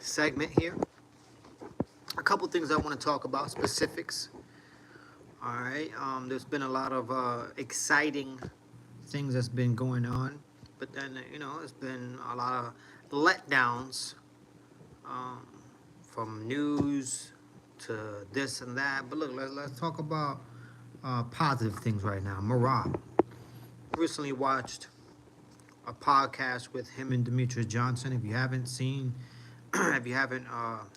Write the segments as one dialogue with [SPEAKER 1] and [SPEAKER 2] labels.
[SPEAKER 1] segment here. A couple things I want to talk about, specifics. All right. There's been a lot of exciting things that's been going on, but then there's been a lot of letdowns um, from news to this and that. But look, let's talk about positive things right now. Marab recently watched a podcast with him and Demetrius Johnson. If you haven't seen, if you haven't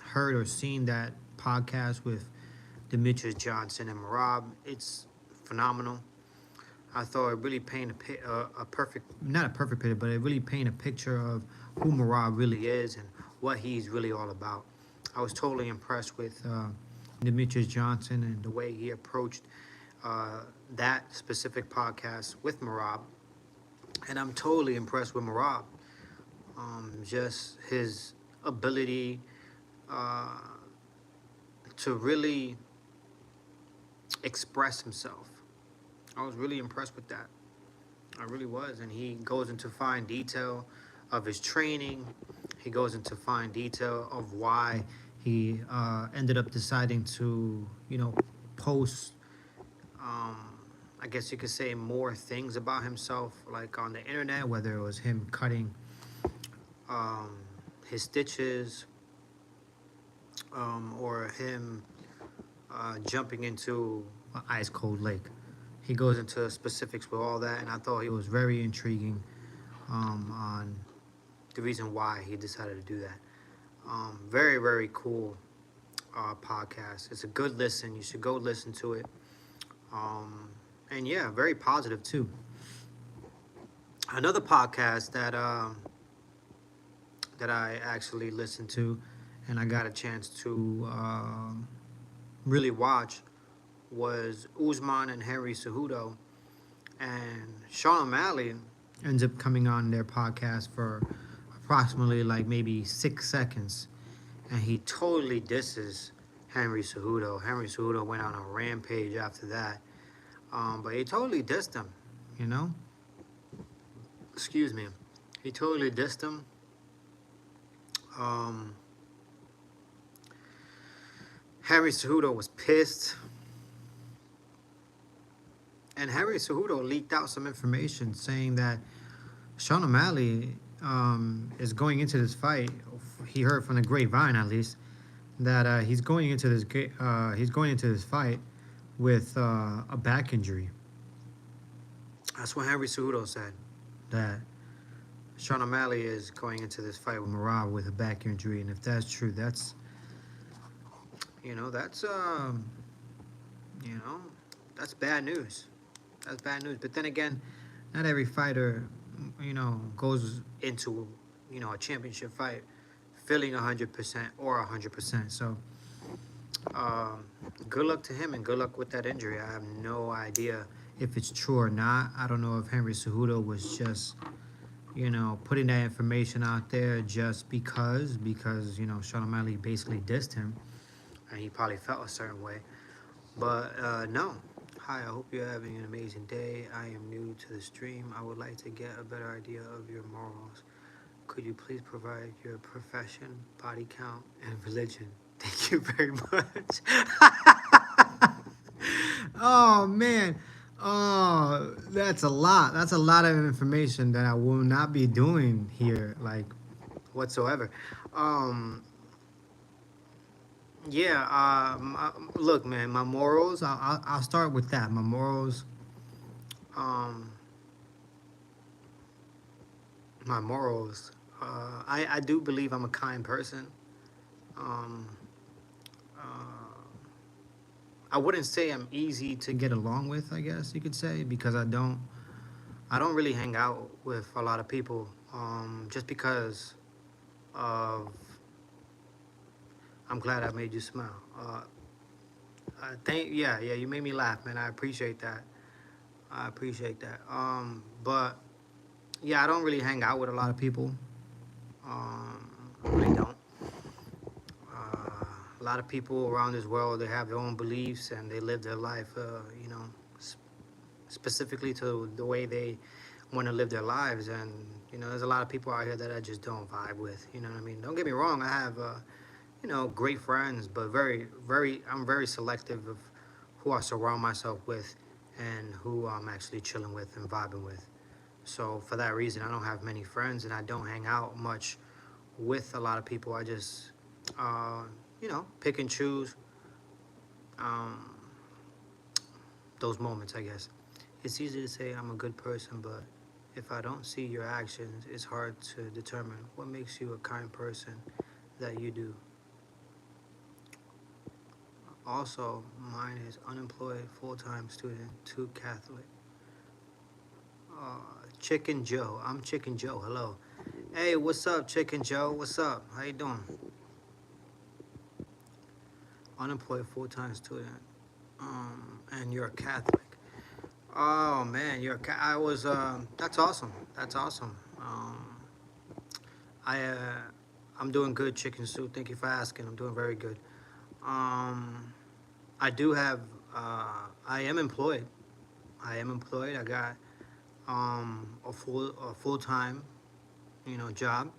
[SPEAKER 1] heard or seen that podcast with Demetrius Johnson and Marab, it's phenomenal. I thought it really painted a perfect, not a perfect picture, but it really painted a picture of who Marab really is and what he's really all about. I was totally impressed with Demetrius Johnson and the way he approached that specific podcast with Marab. And I'm totally impressed with Marab. Just his ability to really express himself. I was really impressed with that. I really was. And he goes into fine detail of his training. He goes into fine detail of why he ended up deciding to, post, I guess you could say, more things about himself, like on the internet, whether it was him cutting his stitches or him jumping into an ice cold lake. He goes into specifics with all that, and I thought it was very intriguing on the reason why he decided to do that. Very, very cool podcast. It's a good listen. You should go listen to it. And yeah, very positive too. Another podcast that that I actually listened to, and I got a chance to really watch, was Usman and Henry Cejudo. And Sean O'Malley ends up coming on their podcast for approximately like maybe 6 seconds, and he totally disses Henry Cejudo. Henry Cejudo went on a rampage after that, but he totally dissed him, Excuse me. He totally dissed him. Henry Cejudo was pissed. And Henry Cejudo leaked out some information saying that Sean O'Malley is going into this fight. He heard from the grapevine, at least, that he's going into this fight with a back injury. That's what Henry Cejudo said, that Sean O'Malley is going into this fight with Marab with a back injury, and if that's true, that's that's bad news. That's bad news. But then again, not every fighter, goes into, a championship fight feeling 100% or 100%. So, good luck to him and good luck with that injury. I have no idea if it's true or not. I don't know if Henry Cejudo was just, putting that information out there just because, Sean O'Malley basically dissed him and he probably felt a certain way. But, no. Hi, I hope you're having an amazing day. I am new to the stream. I would like to get a better idea of your morals. Could you please provide your profession, body count, and religion? Thank you very much. Oh, man. Oh, that's a lot. That's a lot of information that I will not be doing here, like, whatsoever. Yeah, look, man, my morals, I'll start with that. My morals, I do believe I'm a kind person. I wouldn't say I'm easy to get along with, I guess you could say, because I don't really hang out with a lot of people, just because of, I'm glad I made you smile. You made me laugh, man. I appreciate that. But yeah, I don't really hang out with a lot of people. I really don't. A lot of people around this world, they have their own beliefs and they live their life, specifically to the way they want to live their lives. And there's a lot of people out here that I just don't vibe with. You know what I mean? Don't get me wrong. I have great friends, but I'm very selective of who I surround myself with and who I'm actually chilling with and vibing with. So for that reason, I don't have many friends and I don't hang out much with a lot of people. I just, pick and choose um, those moments, I guess. It's easy to say I'm a good person, but if I don't see your actions, it's hard to determine what makes you a kind person that you do. Also, mine is unemployed, full-time student, too Catholic. Chicken Joe. I'm Chicken Joe. Hello. Hey, what's up, Chicken Joe? What's up? How you doing? Unemployed, full-time student. And you're a Catholic. Oh man, I was. That's awesome. That's awesome. I. I'm doing good, Chicken Soup. Thank you for asking. I'm doing very good. Um, I do have. I am employed. I am employed. I got a full time, job,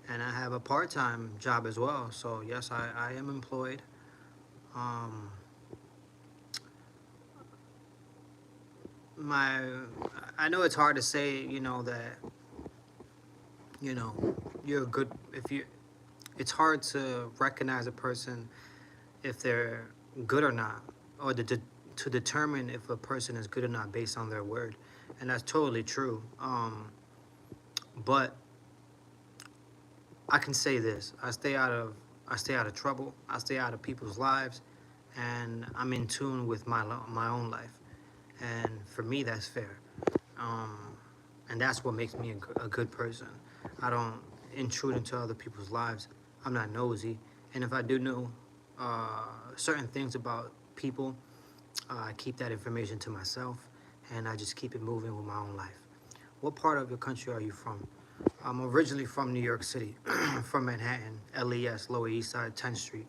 [SPEAKER 1] and I have a part time job as well. So yes, I am employed. Um, my I know it's hard to say, that you know you're a good if you. It's hard to recognize a person if they're good or not, or to determine if a person is good or not based on their word, and that's totally true. But I can say this: I stay out of trouble. I stay out of people's lives, and I'm in tune with my own life. And for me, that's fair. Um, and that's what makes me a good person. I don't intrude into other people's lives. I'm not nosy, and if I do know certain things about people, I keep that information to myself, and I just keep it moving with my own life. What part of the country are you from? I'm originally from New York City, from Manhattan, LES, Lower East Side, 10th Street.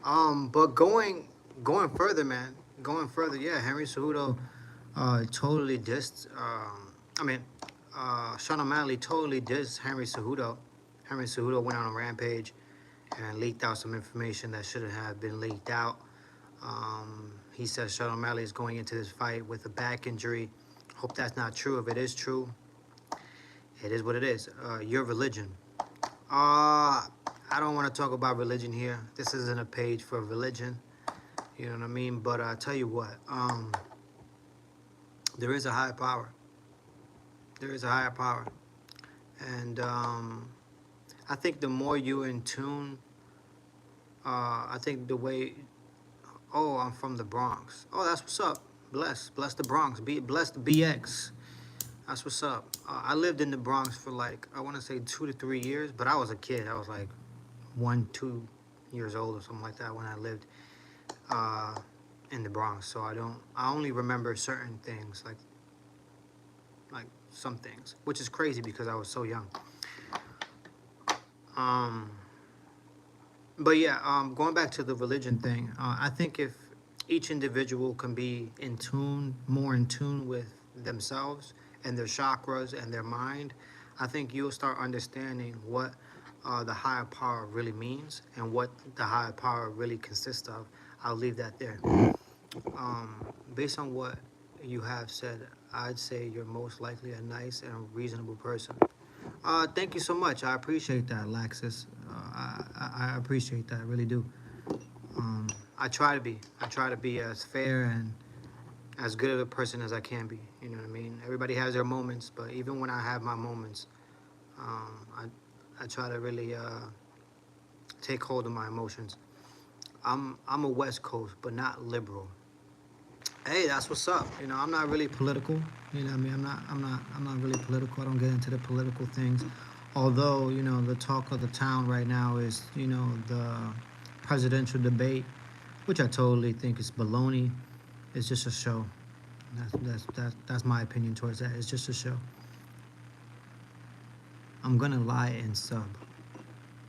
[SPEAKER 1] But going further, man, going further, yeah, Henry Cejudo totally dissed. I mean, Sean O'Malley totally dissed Henry Cejudo. Henry Cejudo went on a rampage and leaked out some information that shouldn't have been leaked out. He says Sean O'Malley is going into this fight with a back injury. Hope that's not true. If it is true, it is what it is. Your religion. I don't want to talk about religion here. This isn't a page for religion. You know what I mean? But I tell you what, there is a higher power. There is a higher power. And I think the more you're in tune, I think the way, oh, I'm from the Bronx. Oh, that's what's up. Bless the Bronx. Bless the BX. That's what's up. I lived in the Bronx for like, I want to say 2 to 3 years, but I was a kid. I was like 1, 2 years old or something like that when I lived in the Bronx. So I only remember certain things, like some things, which is crazy because I was so young. But yeah, going back to the religion thing, I think if each individual can be more in tune with themselves and their chakras and their mind, I think you'll start understanding what the higher power really means and what the higher power really consists of. I'll leave that there. Based on what you have said, I'd say you're most likely a nice and reasonable person. Thank you so much. I appreciate that, Laxus. I appreciate that. I really do. I try to be. I try to be as fair and as good of a person as I can be. You know what I mean? Everybody has their moments, but even when I have my moments, I try to really take hold of my emotions. I'm a West Coast, but not liberal. Hey, that's what's up. I'm not really political. You know what I mean? I'm not really political. I don't get into the political things. Although, the talk of the town right now is, the presidential debate, which I totally think is baloney. It's just a show. That's my opinion towards that. It's just a show. I'm gonna lie and sub.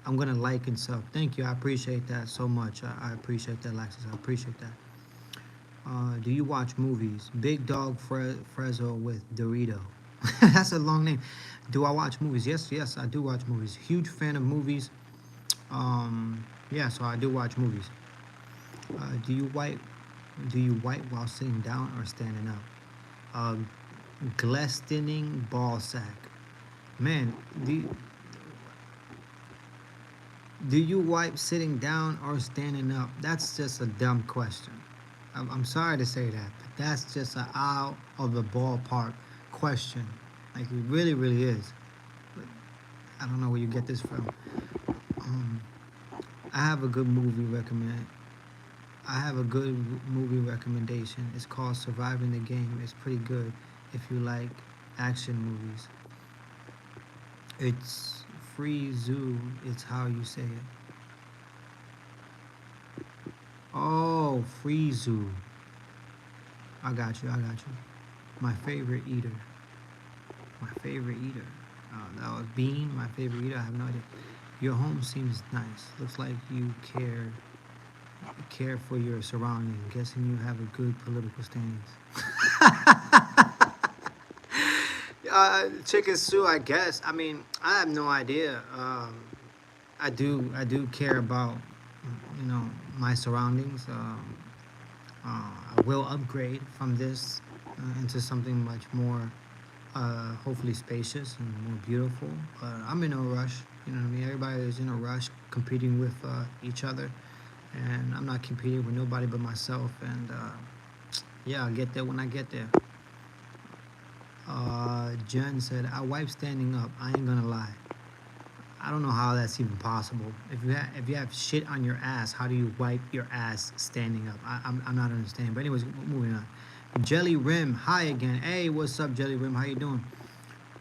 [SPEAKER 1] I'm gonna like and sub. Thank you. I appreciate that so much. I appreciate that, Alexis. I appreciate that. Do you watch movies? Big Dog Frezzo with Dorito. That's a long name. Do I watch movies? Yes, yes, I do watch movies. Huge fan of movies. Yeah, so I do watch movies. Do you wipe? Do you wipe while sitting down or standing up? Uh, Glistening ball sack. Man, do you wipe sitting down or standing up? That's just a dumb question. I'm sorry to say that, but that's just an out of the ballpark question. Like it really, really is. I don't know where you get this from. Um, I have a good movie recommend. I have a good movie recommendation. It's called Surviving the Game. It's pretty good if you like action movies. It's Free Zoo. It's how you say it. Oh, Free Zoo. I got you. I got you. My favorite eater. My favorite eater. That was Bean. My favorite eater. I have no idea. Your home seems nice. Looks like you care for your surroundings. Guessing you have a good political stance. Chicken Sue, I guess. I mean, I have no idea. I do care about, you know, my surroundings. I will upgrade from this into something much more, hopefully spacious and more beautiful. I'm in no rush. You know what I mean? Everybody is in a rush, competing with each other, and I'm not competing with nobody but myself. And yeah, I'll get there when I get there. Jen said, "I wipe standing up. I ain't gonna lie. I don't know how that's even possible. If you have shit on your ass, how do you wipe your ass standing up? I'm not understanding. But anyways, moving on. Jelly Rim, hi again. Hey, what's up, Jelly Rim? How you doing?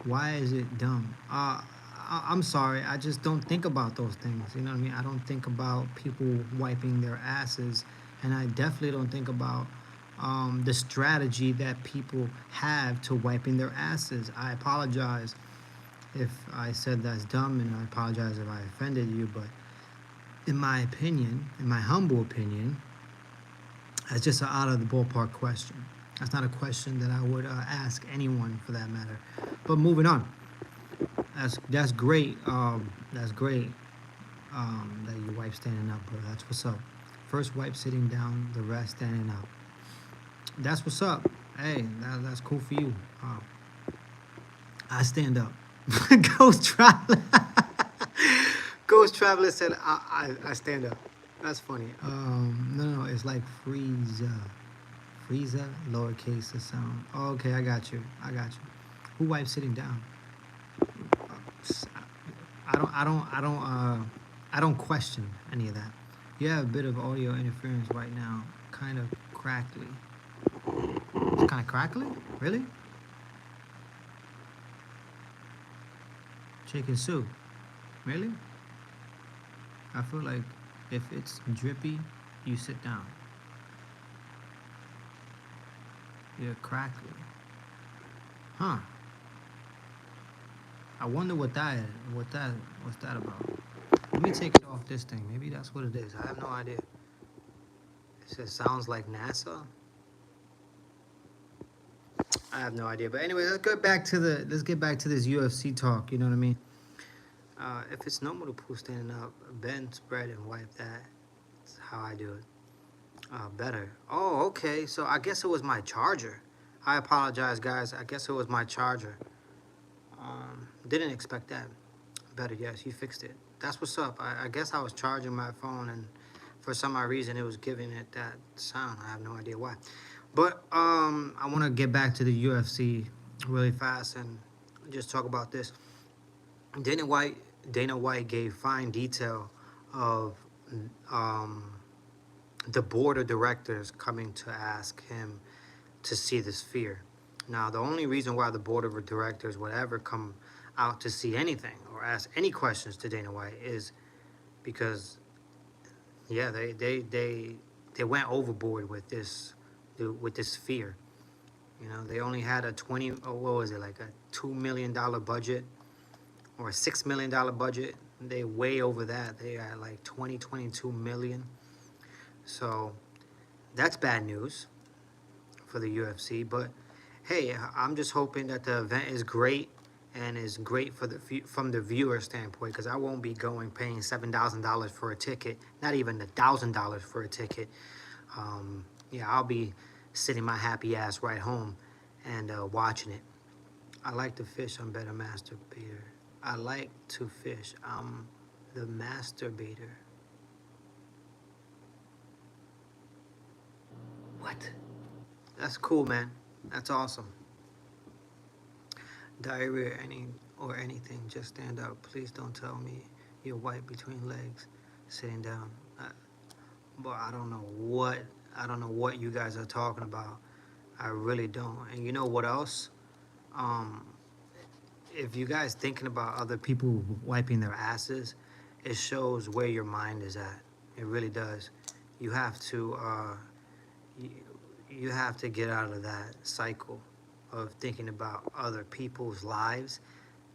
[SPEAKER 1] Why is it dumb? I'm sorry. I just don't think about those things. You know what I mean? I don't think about people wiping their asses, and I definitely don't think about the strategy that people have to wiping their asses. I apologize if I said that's dumb, and I apologize if I offended you, but in my opinion, in my humble opinion, that's just an out of the ballpark question. That's not a question that I would ask anyone for that matter. But moving on, that's great. That's great that you wipe standing up, bro. That's what's up. First wipe sitting down, the rest standing up. That's what's up. Hey, that's cool for you. I stand up. Ghost Traveler. Ghost Traveler said, I stand up. That's funny. No, it's like Frieza. Frieza, lowercase the sound. Oh, okay, I got you. I got you. Who wipes sitting down? I don't question any of that. You have a bit of audio interference right now. Kind of crackly. It's kind of crackly? Really? Chicken soup. Really? I feel like if it's drippy, you sit down. You're crackly. Huh. I wonder what's that about. Let me take it off this thing. Maybe that's what it is. I have no idea. It says sounds like NASA. I have no idea. But anyway, let's get back to this UFC talk, you know what I mean? If it's normal to poo standing up, bend, spread, and wipe that. That's how I do it. Better. Oh, okay. So I guess it was my charger. I apologize, guys. I guess it was my charger. Didn't expect that. Better, yes, you fixed it. That's what's up. I guess I was charging my phone, and for some odd reason, it was giving it that sound. I have no idea why. But I want to get back to the UFC really fast and just talk about this. Dana White gave fine detail of the board of directors coming to ask him to see the sphere. Now, the only reason why the board of directors would ever come out to see anything or ask any questions to Dana White is because, yeah, they went overboard with this sphere. You know, they only had what was it, like a $2 million budget or a $6 million budget. They way over that. They had like 22 million. So that's bad news. for the UFC. But hey, I'm just hoping that the event is great and is great for from the viewer standpoint, because I won't be going paying $7,000 for a ticket, not even $1,000 for a ticket. Yeah, I'll be sitting my happy ass right home and watching it. I like to fish. I'm better masturbator. I like to fish. I'm the masturbator. What? That's cool, man. That's awesome. Diarrhea or anything, just stand up. Please don't tell me you're white between legs, sitting down. But I don't know what you guys are talking about. I really don't. And you know what else? Um, if you guys thinking about other people wiping their asses, it shows where your mind is at. It really does. You have to you, you have to get out of that cycle of thinking about other people's lives,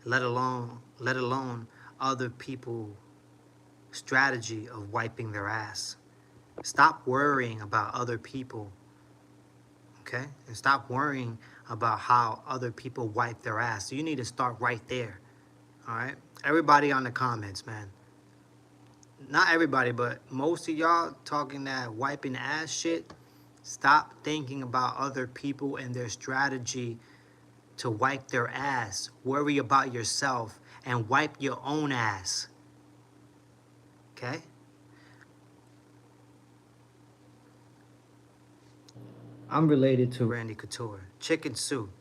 [SPEAKER 1] let alone other people strategy of wiping their ass. Stop worrying about other people, okay? And stop worrying about how other people wipe their ass. So you need to start right there, all right? Everybody on the comments, man. Not everybody, but most of y'all talking that wiping ass shit. Stop thinking about other people and their strategy to wipe their ass. Worry about yourself and wipe your own ass, okay? I'm related to Randy Couture. Chicken Soup.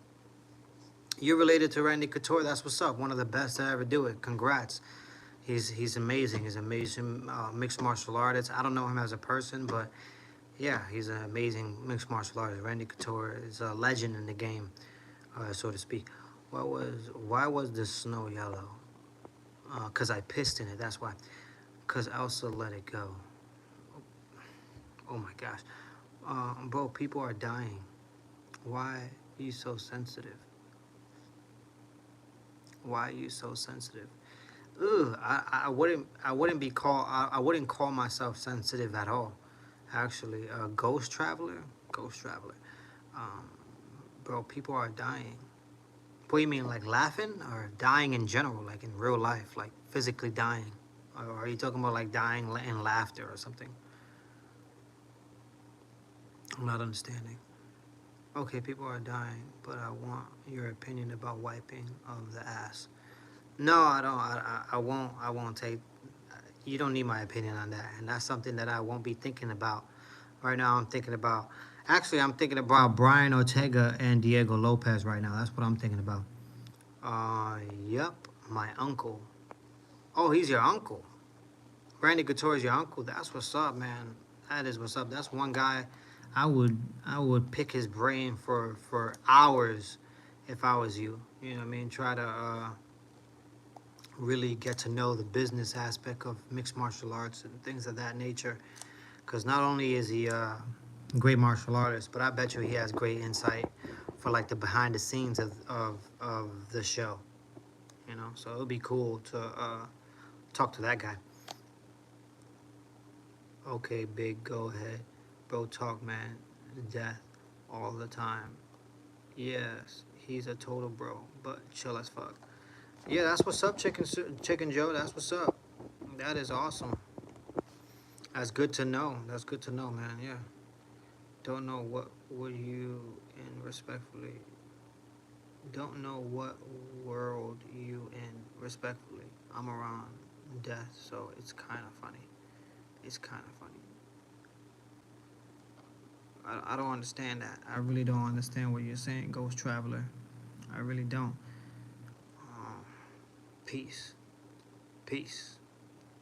[SPEAKER 1] You're related to Randy Couture. That's what's up. One of the best to ever do it. Congrats. He's amazing. He's an amazing mixed martial artist. I don't know him as a person, but yeah, he's an amazing mixed martial artist. Randy Couture is a legend in the game, so to speak. Why was the snow yellow? Cause I pissed in it. That's why. Cause Elsa let it go. Oh my gosh, bro, people are dying. Why are you so sensitive? Why are you so sensitive? Ugh, I wouldn't call myself sensitive at all. Actually, Ghost Traveler. Um, bro, people are dying. What do you mean, like laughing or dying in general, like in real life, like physically dying? Or are you talking about like dying in laughter or something? I'm not understanding. Okay, people are dying, but I want your opinion about wiping of the ass. No, I don't. I won't. I won't take. You don't need my opinion on that, and that's something that I won't be thinking about right now. I'm thinking about. Actually, I'm thinking about Brian Ortega and Diego Lopez right now. That's what I'm thinking about. Yep, my uncle. Oh, he's your uncle. Randy Couture is your uncle. That's what's up, man. That is what's up. That's one guy. I would pick his brain for hours if I was you. You know what I mean? Try to really get to know the business aspect of mixed martial arts and things of that nature. Because not only is he a great martial artist, but I bet you he has great insight for like the behind the scenes of the show. You know, so it would be cool to talk to that guy. Okay, big, go ahead. Bro, talk, man. Death all the time. Yes, he's a total bro, but chill as fuck. Yeah, that's what's up, Chicken Joe. That's what's up. That is awesome. That's good to know. That's good to know, man. Yeah. Don't know what would you in respectfully. Don't know what world you in respectfully. I'm around death, so it's kind of funny. It's kind of funny. I don't understand that. I really don't understand what you're saying, Ghost Traveler. I really don't. Um, peace. Peace.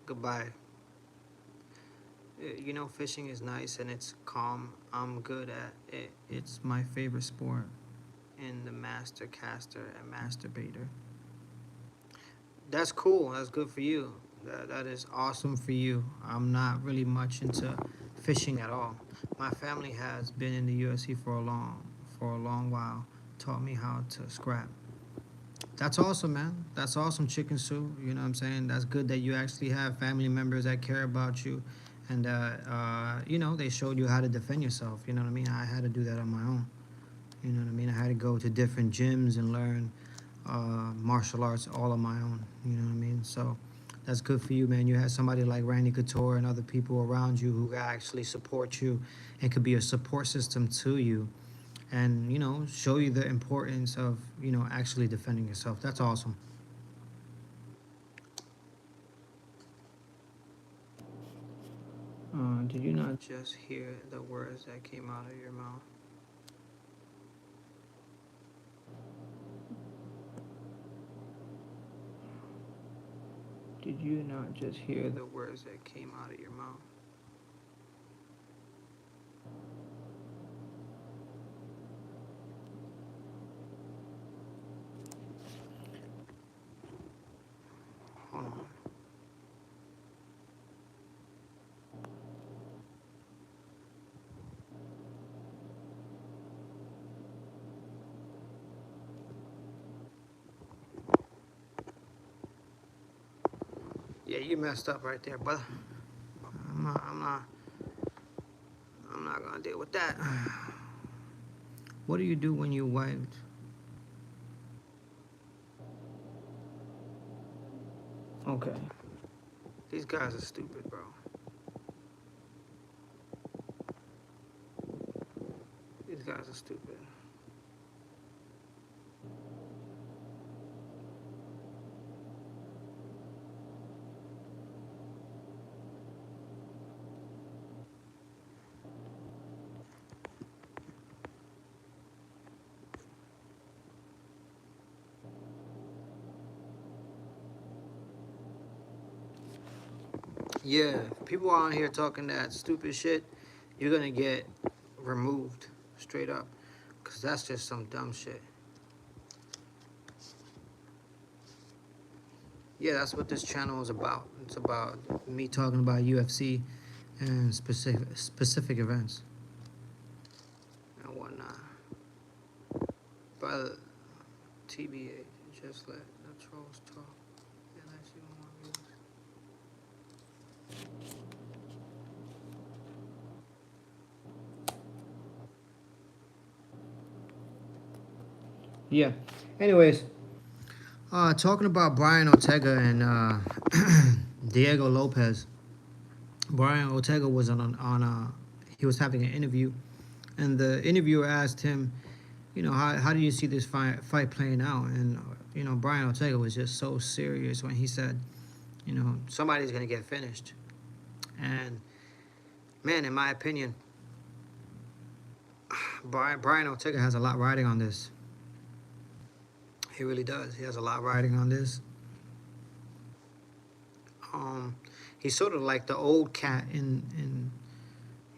[SPEAKER 1] Goodbye. You know, fishing is nice and it's calm. I'm good at it. It's my favorite sport in the master caster and masturbator. That's cool. That's good for you. That is awesome for you. I'm not really much into fishing at all. My family has been in the UFC for a long while. Taught me how to scrap. That's awesome, man. That's awesome, Chicken Soup. You know what I'm saying? That's good that you actually have family members that care about you, and you know, they showed you how to defend yourself. You know what I mean? I had to do that on my own. You know what I mean? I had to go to different gyms and learn martial arts all on my own. You know what I mean? So that's good for you, man. You had somebody like Randy Couture and other people around you who actually support you and could be a support system to you, and show you the importance of actually defending yourself. That's awesome. Did you not just hear the words that came out of your mouth? Did you not just hear the words that came out of your mouth? Hold on. Yeah, you messed up right there, brother. I'm not, I'm not, I'm not gonna deal with that. What do you do when you wiped? Okay. These guys are stupid, bro. These guys are stupid. Yeah, people out here talking that stupid shit, you're gonna get removed straight up, cause that's just some dumb shit. Yeah, that's what this channel is about. It's about me talking about UFC and specific events and whatnot. But TBA, just let the trolls talk. Unless you want views. Yeah. Anyways, talking about Brian Ortega and Diego Lopez. Brian Ortega was on he was having an interview, and the interviewer asked him, how do you see this fight playing out? And Brian Ortega was just so serious when he said, somebody's gonna get finished. And man, in my opinion, Brian Ortega has a lot riding on this. He really does. He has a lot riding on this. He's sort of like the old cat in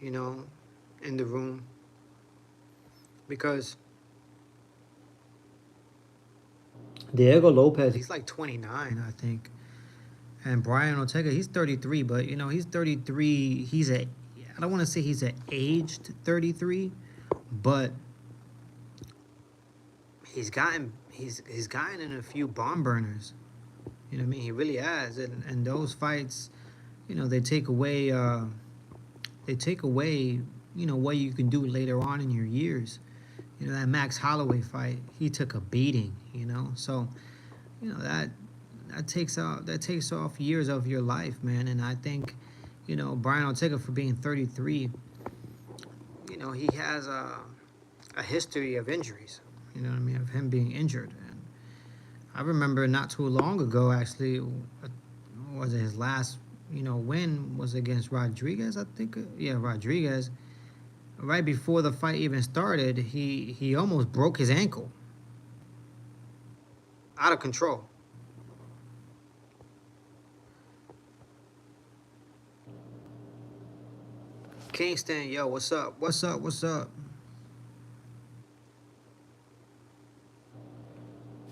[SPEAKER 1] the room, because Diego Lopez, he's like 29, I think, and Brian Ortega, he's 33. But he's 33. I don't want to say he's an aged 33, but he's gotten in a few bomb burners. You know what I mean? He really has, and those fights, they take away what you can do later on in your years. That Max Holloway fight, he took a beating. So that takes off years of your life, man. And I think Brian Ortega, for being 33, he has a history of injuries. You know what I mean? Of him being injured. And I remember not too long ago, actually, was it his last, win was against Rodriguez, I think. Yeah, Rodriguez. Right before the fight even started, he almost broke his ankle. Out of control. Kingston, yo, what's up? What's up? What's up?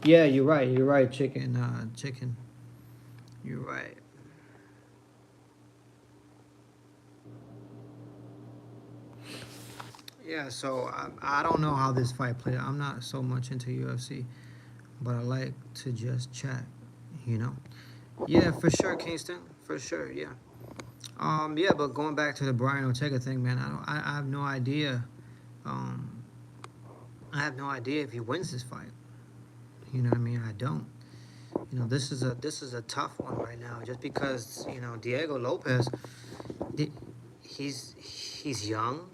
[SPEAKER 1] Yeah, you're right. You're right, chicken. Chicken. You're right. Yeah, so I don't know how this fight played out. I'm not so much into UFC, but I like to just chat, you know? Yeah, for sure, Kingston. For sure, yeah. Yeah, but going back to the Brian Ortega thing, man, I have no idea, um, I have no idea if he wins this fight. You know what I mean? I don't. You know, this is a tough one right now, just because Diego Lopez, he's young,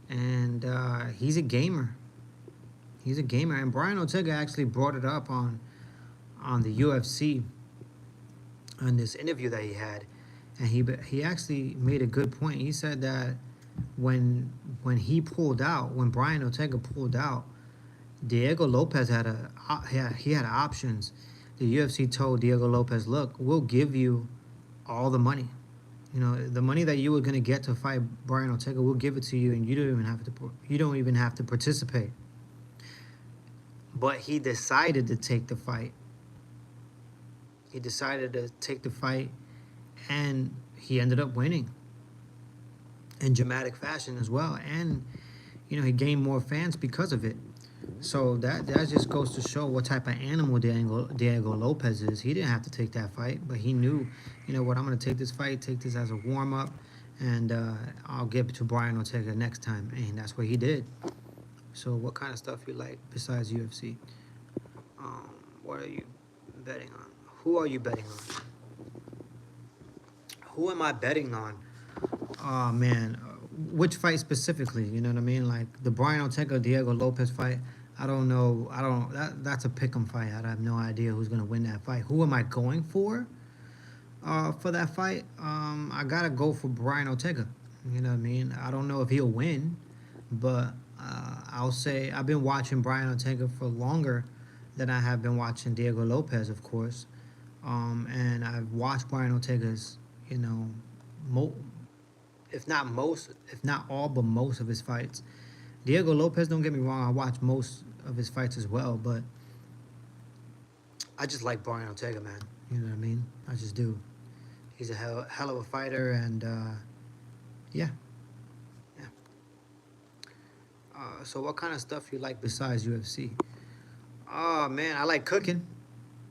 [SPEAKER 1] and he's a gamer. He's a gamer, and Brian Ortega actually brought it up on the UFC on this interview that he had, and he actually made a good point. He said that when he pulled out, when Brian Ortega pulled out, Diego Lopez he had options. The UFC told Diego Lopez, "Look, we'll give you all the money. The money that you were gonna get to fight Brian Ortega, we'll give it to you, and you don't even have to participate." But he decided to take the fight. He decided to take the fight, and he ended up winning in dramatic fashion as well. And he gained more fans because of it. So that just goes to show what type of animal Diego Lopez is. He didn't have to take that fight, but he knew, what, I'm going to take this fight, take this as a warm-up, and I'll get to Brian Ortega next time. And that's what he did. So what kind of stuff you like besides UFC? What are you betting on? Who are you betting on? Who am I betting on? Oh, man. Which fight specifically? You know what I mean? Like the Brian Ortega Diego Lopez fight. I don't know. That's a pick'em fight. I have no idea who's gonna win that fight. Who am I going for that fight? I gotta go for Brian Ortega. You know what I mean? I don't know if he'll win, but I'll say I've been watching Brian Ortega for longer than I have been watching Diego Lopez, of course. And I've watched Brian Ortega's, if not all, but most of his fights. Diego Lopez, don't get me wrong, I watch most of his fights as well, but I just like Brian Ortega, man. You know what I mean? I just do. He's a hell of a fighter, and yeah. So what kind of stuff you like besides UFC? Oh, man, I like cooking.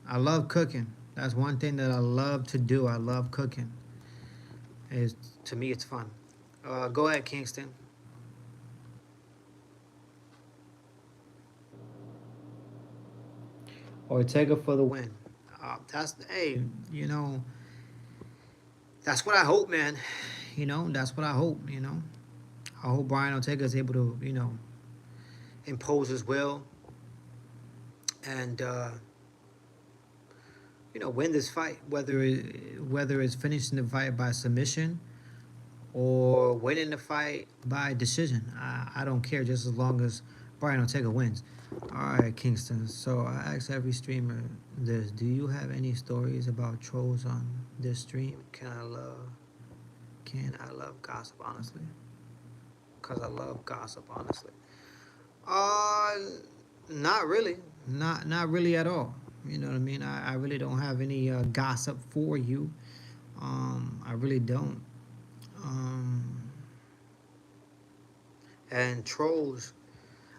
[SPEAKER 1] I love cooking. That's one thing that I love to do. I love cooking. To me, it's fun. Go ahead, Kingston. Ortega for the win. Hey, that's what I hope, man. That's what I hope. I hope Brian Ortega is able to, impose his will and win this fight, whether it's finishing the fight by submission or winning the fight by decision. I don't care, just as long as Brian Ortega wins. All right, Kingston. So I ask every streamer this: do you have any stories about trolls on this stream? Can I love gossip, honestly? Because I love gossip, honestly. Not really. Not really at all. You know what I mean? I really don't have any gossip for you. I really don't. And trolls,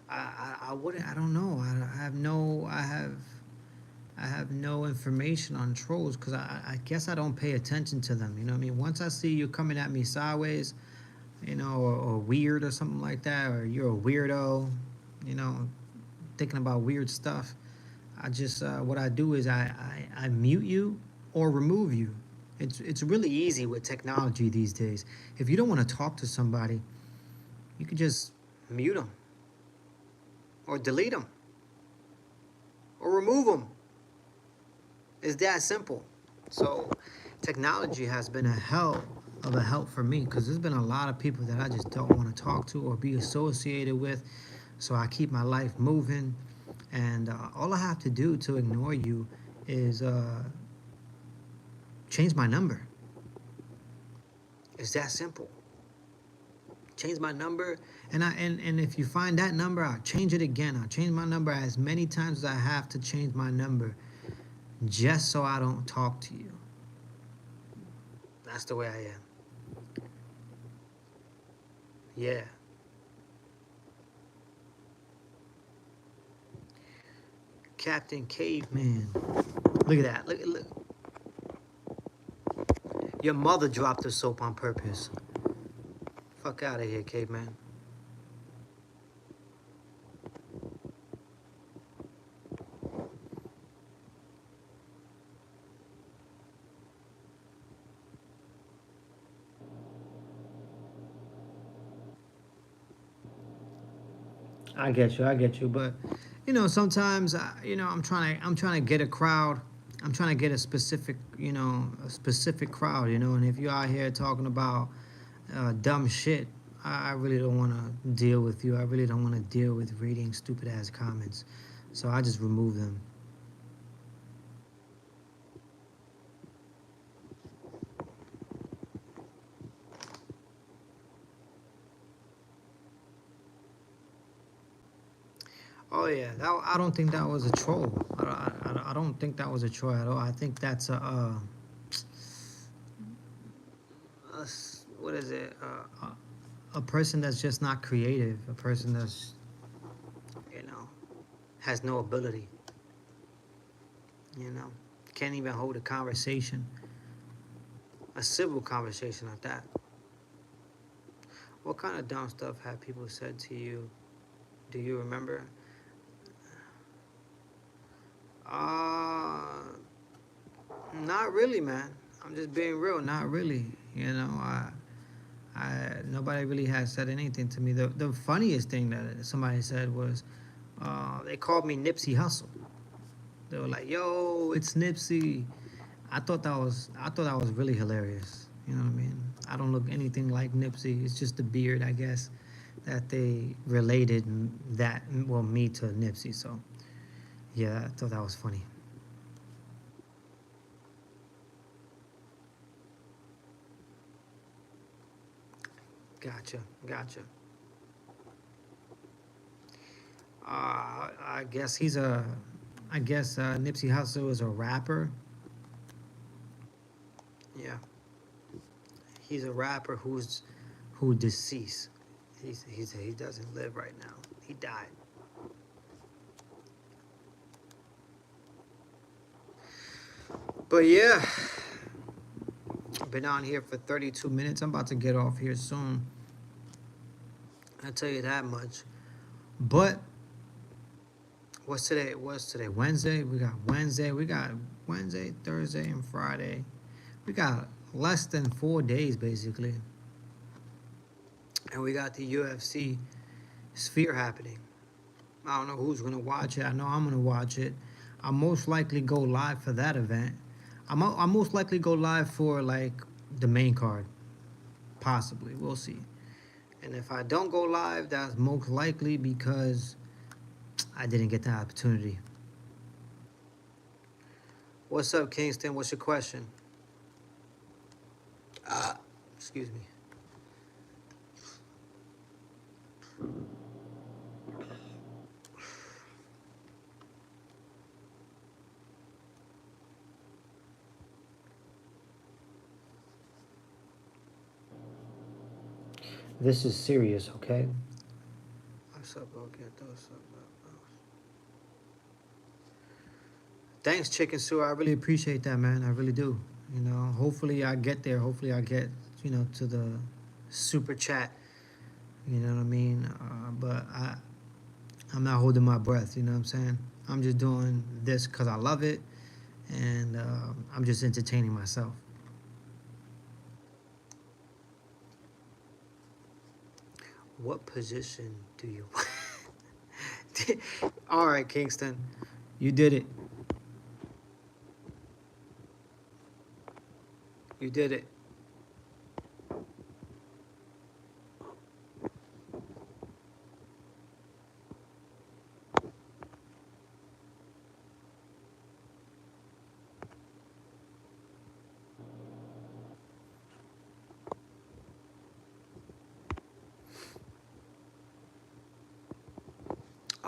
[SPEAKER 1] I wouldn't. I don't know. I have no information on trolls because I guess I don't pay attention to them. You know what I mean? Once I see you coming at me sideways, or weird or something like that, or you're a weirdo, thinking about weird stuff, I just what I do is I mute you or remove you. It's really easy with technology these days. If you don't want to talk to somebody, you can just mute them or delete them or remove them. It's that simple. So technology has been a hell of a help for me because there's been a lot of people that I just don't want to talk to or be associated with. So I keep my life moving, and all I have to do to ignore you is change my number. It's that simple. Change my number, and if you find that number, I'll change it again. I'll change my number as many times as I have to change my number, just so I don't talk to you. That's the way I am. Yeah. Captain Caveman. Look at that. Look. Your mother dropped the soap on purpose. Fuck out of here, Caveman. I get you. But you know, sometimes you know, I'm trying to get a crowd. I'm trying to get a specific, you know, a specific crowd. You know, and if you're out here talking about dumb shit, I really don't want to deal with you. I really don't want to deal with reading stupid ass comments. So I just remove them. Oh yeah, I don't think that was a troll. I don't think that was a troll at all. I think that's what is it? A person that's just not creative. A person that's, you know, has no ability. You know, can't even hold a conversation, a civil conversation like that. What kind of dumb stuff have people said to you? Do you remember? Uh, Not really, man. I'm just being real. Not really. You know, nobody really has said anything to me. The funniest thing that somebody said was, they called me Nipsey Hussle. They were like, "Yo, it's Nipsey." I thought that was really hilarious. You know what I mean? I don't look anything like Nipsey. It's just the beard, I guess, that they related that, well, me to Nipsey. So yeah, I thought that was funny. Gotcha, gotcha. I guess he's a. I guess Nipsey Hussle is a rapper. Yeah, he's a rapper who deceased. He doesn't live right now. He died. But yeah, I've been on here for 32 minutes. I'm about to get off here soon. I tell you that much. But what's today? What's today? Wednesday. We got Wednesday. We got Wednesday, Thursday, and Friday. We got less than 4 days basically, and we got the UFC Sphere happening. I don't know who's gonna watch it. I know I'm gonna watch it. I'll most likely go live for that event. I'll most likely go live for like the main card, possibly. We'll see. And if I don't go live, that's most likely because I didn't get the opportunity. What's up, Kingston? What's your question? Excuse me. This is serious, okay? What's up, bro? Get those up, bro. Thanks, Chicken Sewer. I really appreciate that, man. I really do. You know, hopefully I get there. Hopefully I get, you know, to the super chat. You know what I mean? But I'm not holding my breath. You know what I'm saying? I'm just doing this because I love it, and I'm just entertaining myself. What position do you? All right, Kingston, you did it. You did it.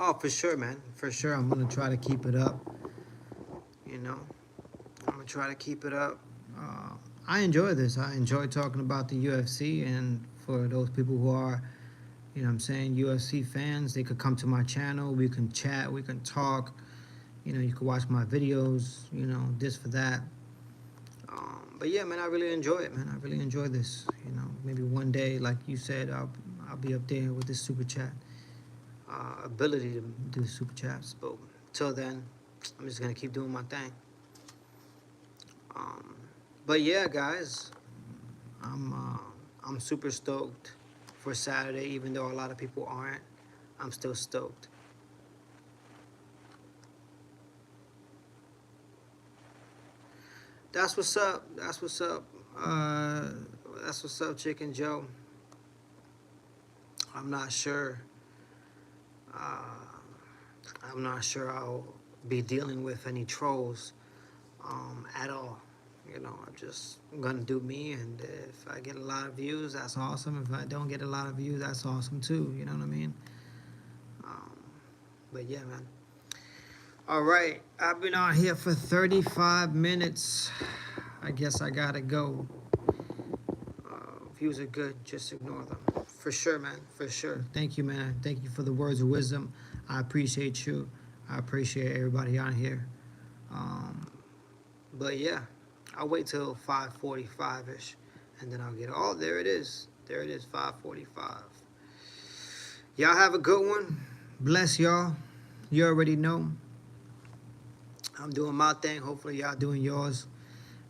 [SPEAKER 1] Oh, for sure, man. For sure, I'm gonna try to keep it up. You know, I'm gonna try to keep it up. Uh, I enjoy this. I enjoy talking about the UFC, and for those people who are, you know, what I'm saying, UFC fans, they could come to my channel. We can chat. We can talk. You know, you can watch my videos. You know, this for that. But yeah, man, I really enjoy it, man. I really enjoy this. You know, maybe one day, like you said, I'll be up there with this super chat ability to do super chats. But till then, I'm just gonna keep doing my thing. Um, but yeah, guys, I'm uh, I'm super stoked for Saturday, even though a lot of people aren't. I'm still stoked. That's what's up. That's what's up. That's what's up, Chicken Joe. I'm not sure. Uh, I'm not sure I'll be dealing with any trolls at all. You know, I'm gonna do me, and if I get a lot of views, that's awesome. If I don't get a lot of views, that's awesome too. You know what I mean? Um, but yeah, man. All right, I've been on here for 35 minutes. I guess I gotta go. Views are good, just ignore them. For sure, man, for sure. Thank you, man. Thank you for the words of wisdom. I appreciate you. I appreciate everybody on here. But yeah, I'll wait till 5:45-ish, and then I'll get, oh, there it is. There it is, 5:45. Y'all have a good one. Bless y'all. You already know. I'm doing my thing. Hopefully y'all doing yours.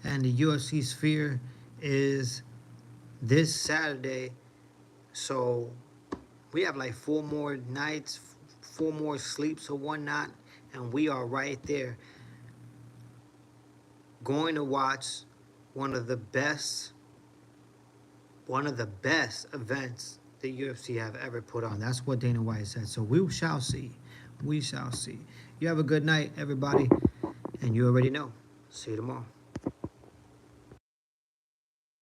[SPEAKER 1] And the UFC Sphere is this Saturday. So we have like 4 more nights, 4 more sleeps or whatnot, and we are right there going to watch one of the best events the UFC have ever put on. That's what Dana White said. So we shall see. We shall see. You have a good night, everybody, and you already know. See you tomorrow.